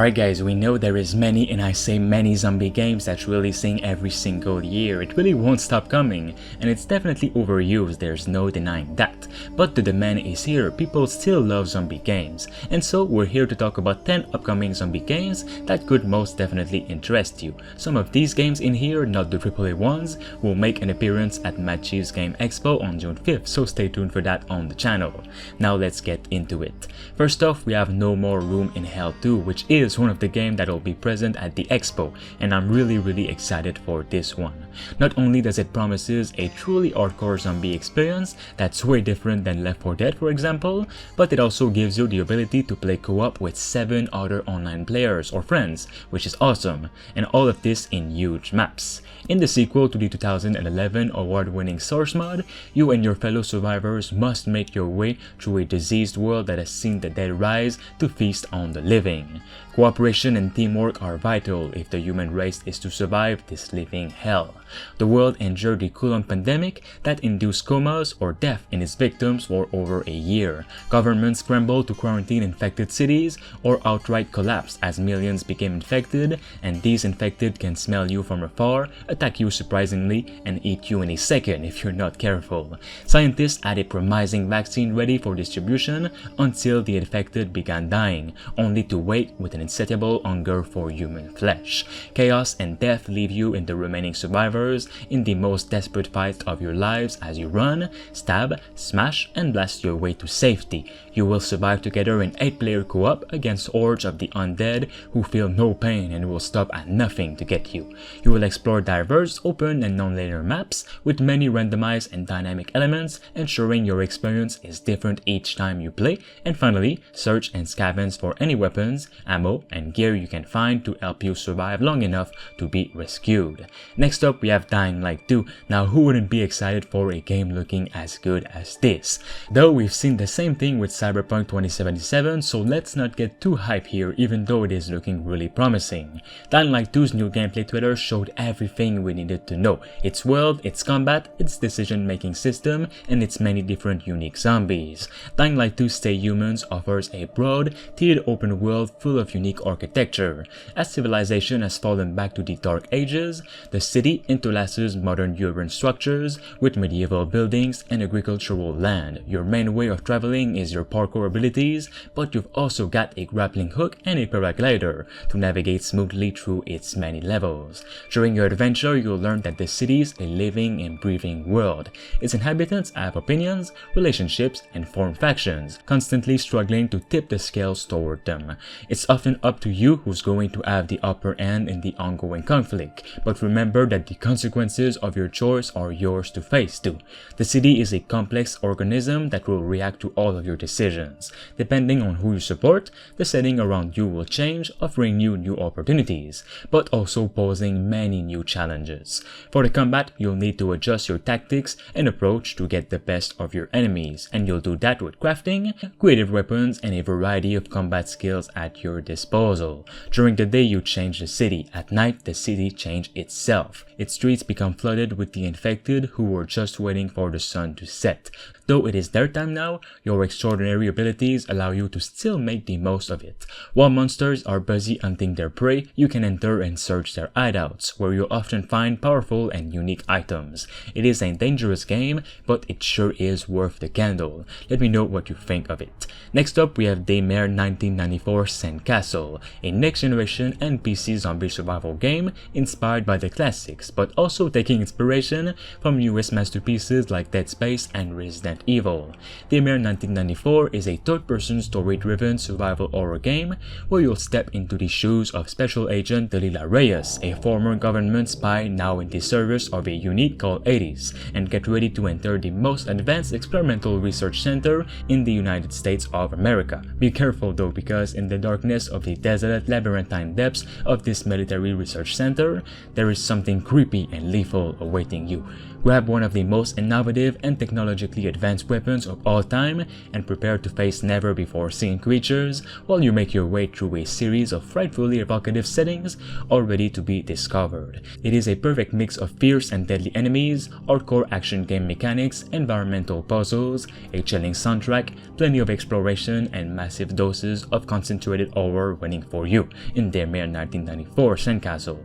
Alright guys, we know there is many, and I say many, zombie games that's releasing every single year. It really won't stop coming, and it's definitely overused, there's no denying that. But the demand is here, people still love zombie games, and so we're here to talk about 10 upcoming zombie games that could most definitely interest you. Some of these games in here, not the AAA ones, will make an appearance at Mad Chief's Game Expo on June 5th, so stay tuned for that on the channel. Now let's get into it. First off, we have No More Room in Hell 2, which is one of the games that will be present at the expo, and I'm really excited for this one. Not only does it promises a truly hardcore zombie experience that's way different than Left 4 Dead for example, but it also gives you the ability to play co-op with 7 other online players or friends, which is awesome, and all of this in huge maps. In the sequel to the 2011 award-winning Source mod, you and your fellow survivors must make your way through a diseased world that has seen the dead rise to feast on the living. Cooperation and teamwork are vital if the human race is to survive this living hell. The world endured the Kulon pandemic that induced comas or death in its victims for over a year. Governments scrambled to quarantine infected cities or outright collapsed as millions became infected, and these infected can smell you from afar, attack you surprisingly, and eat you in a second if you're not careful. Scientists had a promising vaccine ready for distribution until the infected began dying, only to wait with an insatiable hunger for human flesh. Chaos and death leave you and the remaining survivors in the most desperate fight of your lives as you run, stab, smash, and blast your way to safety. You will survive together in 8-player co-op against hordes of the undead who feel no pain and will stop at nothing to get you. You will explore diverse, open, and non-linear maps with many randomized and dynamic elements, ensuring your experience is different each time you play, and finally, search and scavenge for any weapons, ammo, and gear you can find to help you survive long enough to be rescued. Next up, we have Dying Light 2. Now, who wouldn't be excited for a game looking as good as this? Though we've seen the same thing with Cyberpunk 2077, so let's not get too hyped here, even though it is looking really promising. Dying Light 2's new gameplay trailer showed everything we needed to know: its world, its combat, its decision-making system, and its many different unique zombies. Dying Light 2 Stay Humans offers a broad, tiered open world full of unique architecture. As civilization has fallen back to the Dark Ages, the city interlaces modern urban structures with medieval buildings and agricultural land. Your main way of traveling is your parkour abilities, but you've also got a grappling hook and a paraglider to navigate smoothly through its many levels. During your adventure, you'll learn that the city is a living and breathing world. Its inhabitants have opinions, relationships, and form factions, constantly struggling to tip the scales toward them. It's often up to you who's going to have the upper hand in the ongoing conflict, but remember that the consequences of your choice are yours to face too. The city is a complex organism that will react to all of your decisions. Depending on who you support, the setting around you will change, offering you new opportunities, but also posing many new challenges. For the combat, you'll need to adjust your tactics and approach to get the best of your enemies, and you'll do that with crafting, creative weapons, and a variety of combat skills at your disposal. During the day, you change the city. At night, the city changes itself. Its streets become flooded with the infected who were just waiting for the sun to set. Though it is their time now, your extraordinary abilities allow you to still make the most of it. While monsters are busy hunting their prey, you can enter and search their hideouts, where you'll often find powerful and unique items. It is a dangerous game, but it sure is worth the candle. Let me know what you think of it. Next up, we have Daymare 1994 Sandcastle, a next-generation NPC zombie survival game inspired by the classics, but also taking inspiration from newest masterpieces like Dead Space and Resident Evil. Daymare 1994 is a third-person story-driven survival horror game where you'll step into the shoes of Special Agent Delilah Reyes, a former government spy now in the service of a unit called Hades, and get ready to enter the most advanced experimental research center in the United States of America. Be careful though, because in the darkness of the desolate labyrinthine depths of this military research center, there is something creepy and lethal awaiting you. Grab one of the most innovative and technologically advanced weapons of all time and prepare to face never-before-seen creatures while you make your way through a series of frightfully evocative settings all ready to be discovered. It is a perfect mix of fierce and deadly enemies, hardcore action game mechanics, environmental puzzles, a chilling soundtrack, plenty of exploration, and massive doses of concentrated horror horror waiting for you in Daymare 1994 Sandcastle.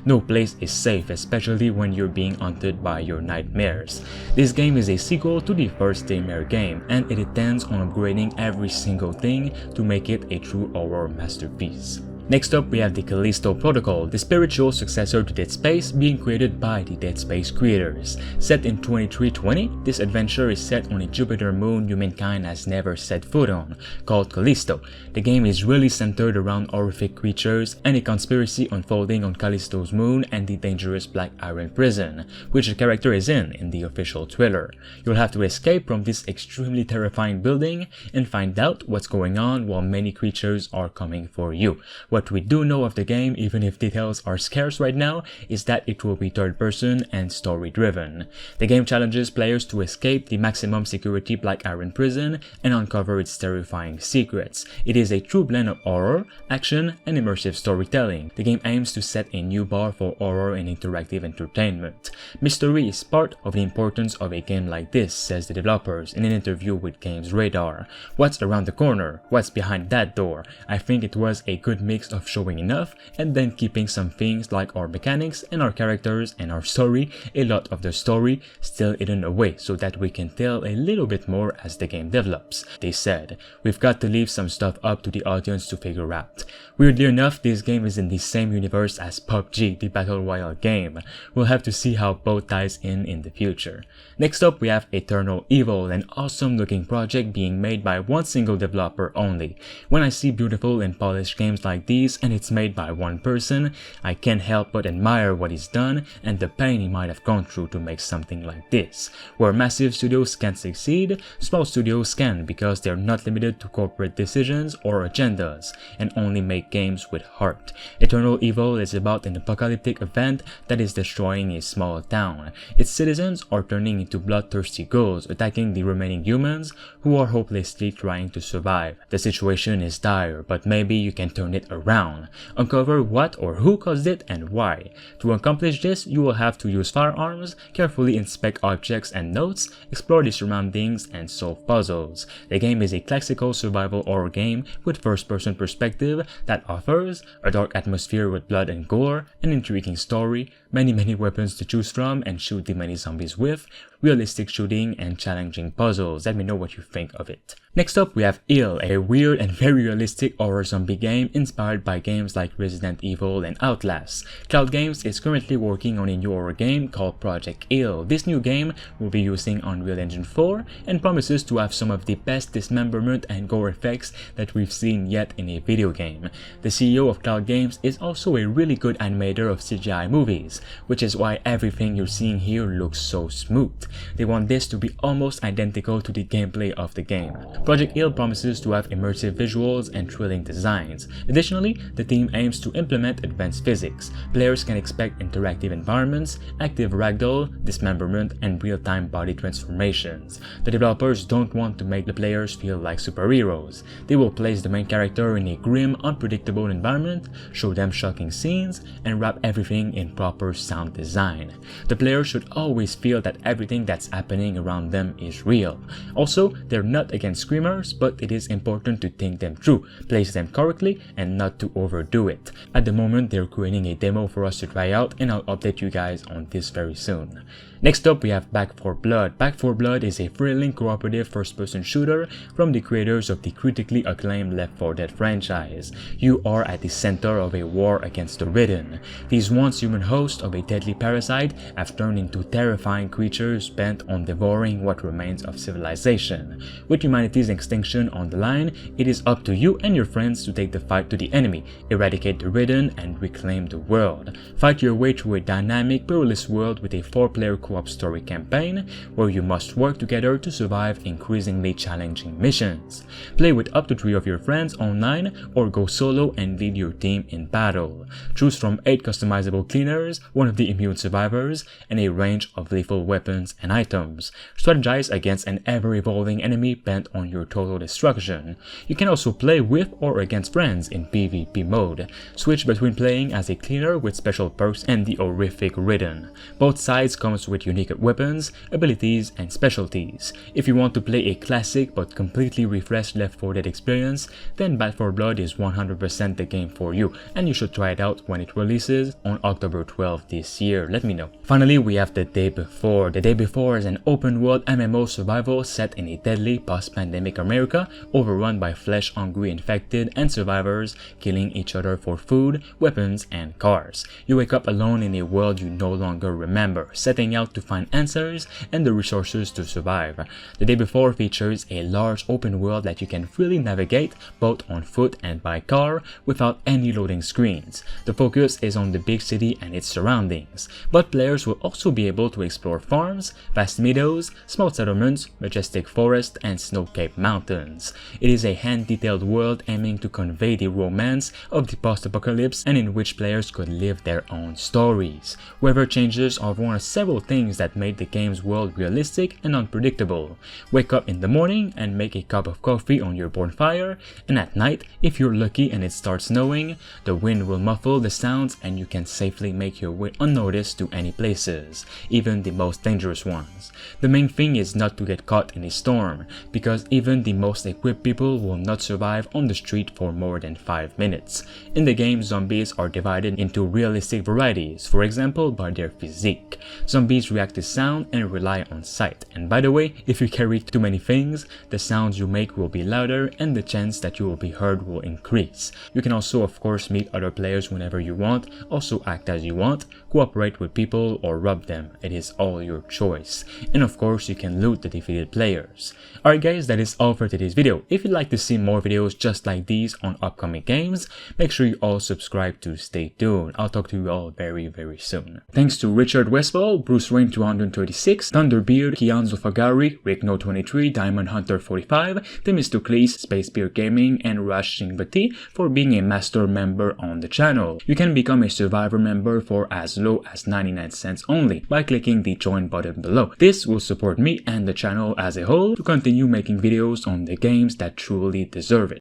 No place is safe, especially when you're being haunted by your nightmares. This game is a sequel to the first Daymare game, and it intends on upgrading every single thing to make it a true horror masterpiece. Next up, we have the Callisto Protocol, the spiritual successor to Dead Space, being created by the Dead Space creators. Set in 2320, this adventure is set on a Jupiter moon humankind has never set foot on, called Callisto. The game is really centered around horrific creatures and a conspiracy unfolding on Callisto's moon and the dangerous Black Iron prison, which the character is in the official trailer. You'll have to escape from this extremely terrifying building and find out what's going on while many creatures are coming for you. What we do know of the game, even if details are scarce right now, is that it will be third person and story driven. The game challenges players to escape the maximum security Black Iron prison and uncover its terrifying secrets. It is a true blend of horror, action, and immersive storytelling. The game aims to set a new bar for horror and interactive entertainment. Mystery is part of the importance of a game like this, says the developers in an interview with Games Radar. What's around the corner? What's behind that door? I think it was a good mix of showing enough and then keeping some things like our mechanics and our characters and our story, a lot of the story, still hidden away so that we can tell a little bit more as the game develops. They said, "We've got to leave some stuff up to the audience to figure out." Weirdly enough, this game is in the same universe as PUBG, the Battle Royale game. We'll have to see how both ties in the future. Next up, we have Eternal Evil, an awesome looking project being made by one single developer only. When I see beautiful and polished games like these and it's made by one person, I can't help but admire what he's done and the pain he might have gone through to make something like this. Where massive studios can succeed, small studios can, because they're not limited to corporate decisions or agendas and only make games with heart. Eternal Evil is about an apocalyptic event that is destroying a small town. Its citizens are turning into bloodthirsty ghouls, attacking the remaining humans who are hopelessly trying to survive. The situation is dire, but maybe you can turn it around. Uncover what or who caused it and why. To accomplish this, you will have to use firearms, carefully inspect objects and notes, explore the surroundings, and solve puzzles. The game is a classical survival horror game with first-person perspective that offers a dark atmosphere with blood and gore, an intriguing story, many weapons to choose from and shoot the many zombies with, realistic shooting, and challenging puzzles. Let me know what you think of it. Next up, we have Ill, a weird and very realistic horror zombie game inspired by games like Resident Evil and Outlast. Cloud Games is currently working on a new horror game called Project Ill. This new game will be using Unreal Engine 4 and promises to have some of the best dismemberment and gore effects that we've seen yet in a video game. The CEO of Cloud Games is also a really good animator of CGI movies, which is why everything you're seeing here looks so smooth. They want this to be almost identical to the gameplay of the game. Project Ill promises to have immersive visuals and thrilling designs. Additionally, the team aims to implement advanced physics. Players can expect interactive environments, active ragdoll, dismemberment, and real-time body transformations. The developers don't want to make the players feel like superheroes. They will place the main character in a grim, unpredictable environment, show them shocking scenes, and wrap everything in proper sound design. The player should always feel that everything that's happening around them is real. Also, they're not against screamers, but it is important to think them through, place them correctly, and not to overdo it. At the moment, they're creating a demo for us to try out, and I'll update you guys on this very soon. Next up, we have Back 4 Blood. Back 4 Blood is a thrilling cooperative first-person shooter from the creators of the critically acclaimed Left 4 Dead franchise. You are at the center of a war against the Ridden. These once human hosts of a deadly parasite have turned into terrifying creatures bent on devouring what remains of civilization. With humanity's extinction on the line, it is up to you and your friends to take the fight to the enemy, eradicate the Ridden, and reclaim the world. Fight your way through a dynamic, perilous world with a 4-player co-op story campaign where you must work together to survive increasingly challenging missions. Play with up to 3 of your friends online or go solo and lead your team in battle. Choose from 8 customizable cleaners, 1 of the immune survivors, and a range of lethal weapons and items. Strategize against an ever-evolving enemy bent on your total destruction. You can also play with or against friends in PvP mode. Switch between playing as a cleaner with special perks and the horrific Ridden. Both sides comes with with unique weapons, abilities, and specialties. If you want to play a classic but completely refreshed Left 4 Dead experience, then Back 4 Blood is 100% the game for you, and you should try it out when it releases on October 12th this year. Let me know. Finally, we have The Day Before. The Day Before is an open-world MMO survival set in a deadly post-pandemic America, overrun by flesh-hungry infected and survivors killing each other for food, weapons, and cars. You wake up alone in a world you no longer remember, setting out to find answers and the resources to survive. The Day Before features a large open world that you can freely navigate both on foot and by car without any loading screens. The focus is on the big city and its surroundings, but players will also be able to explore farms, vast meadows, small settlements, majestic forests, and snow-capped mountains. It is a hand-detailed world aiming to convey the romance of the post-apocalypse and in which players could live their own stories. Weather changes are one of several things that made the game's world realistic and unpredictable. Wake up in the morning and make a cup of coffee on your bonfire, and at night, if you're lucky and it starts snowing, the wind will muffle the sounds and you can safely make your way unnoticed to any places, even the most dangerous ones. The main thing is not to get caught in a storm, because even the most equipped people will not survive on the street for more than 5 minutes. In the game, zombies are divided into realistic varieties, for example by their physique. Zombies react to sound and rely on sight, and by the way, if you carry too many things, the sounds you make will be louder and the chance that you will be heard will increase. You can also of course meet other players whenever you want, also act as you want, cooperate with people or rob them, it is all your choice. And of course you can loot the defeated players. Alright guys, that is all for today's video. If you'd like to see more videos just like these on upcoming games, make sure you all subscribe to stay tuned. I'll talk to you all very soon. Thanks to Richard Westfall, Bruce Rain 236, Thunderbeard, Kianzo Fagari, Rickno23, Diamond Hunter 45, Themistocles, Space Beer Gaming, and Rash Singbati for being a master member on the channel. You can become a survivor member for as low as 99 cents only by clicking the join button below. This will support me and the channel as a whole to continue making videos on the games that truly deserve it.